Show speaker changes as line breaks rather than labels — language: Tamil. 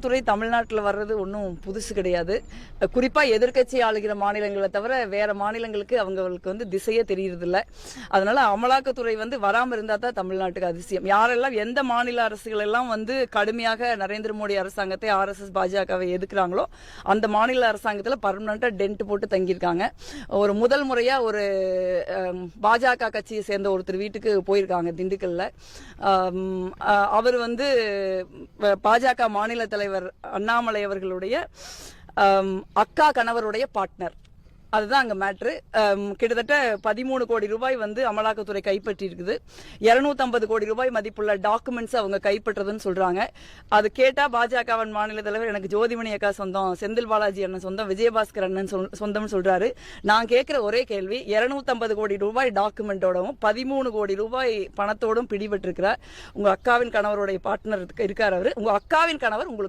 அமலாக்கத்துறை தமிழ்நாட்டில் வர்றது ஒன்றும் புதுசு கிடையாது. குறிப்பாக எதிர்க்கட்சி ஆளுகிற மாநிலங்களை தவிர வேற மாநிலங்களுக்கு அவங்களுக்கு வந்து திசையே தெரியறதில்ல. அதனால அமலாக்கத்துறை வந்து வராமல் இருந்தால் தான் தமிழ்நாட்டுக்கு அதிசயம். யாரெல்லாம் எந்த மாநில அரசுகள் எல்லாம் வந்து கடுமையாக நரேந்திர மோடி அரசாங்கத்தை RSS பாஜகவை எதுக்குறாங்களோ அந்த மாநில அரசாங்கத்தில் பர்மனண்டா டென்ட் போட்டு தங்கியிருக்காங்க. ஒரு முதல் முறையா ஒரு பாஜக கட்சியை சேர்ந்த ஒருத்தர் வீட்டுக்கு போயிருக்காங்க திண்டுக்கல்ல. அவர் வந்து பாஜக மாநில தலைவர் அண்ணாமலை அவர்களுடைய அக்கா கணவருடைய பார்ட்னர். அதுதான் அங்க மேட்ரு. கிட்டத்தட்ட 13 கோடி ரூபாய் வந்து அமலாக்கத்துறை கைப்பற்றி இருக்குது. 250 கோடி ரூபாய் மதிப்புள்ள டாக்குமெண்ட்ஸ் அவங்க கைப்பற்றதுன்னு சொல்றாங்க. அது கேட்டா பாஜகவின் மாநில தலைவர் எனக்கு ஜோதிமணி அக்கா சொந்தம், செந்தில் பாலாஜி அண்ணன் சொந்தம், விஜயபாஸ்கர் அண்ணன் சொந்தம் சொல்றாரு. நான் கேட்கிற ஒரே கேள்வி, 250 கோடி ரூபாய் டாக்குமெண்டோடவும் 13 கோடி ரூபாய் பணத்தோடும் பிடிபட்டு இருக்கிறார் உங்க அக்காவின் கணவருடைய பார்ட்னர் இருக்கார். அவரு உங்க அக்காவின் கணவர் உங்களுக்கு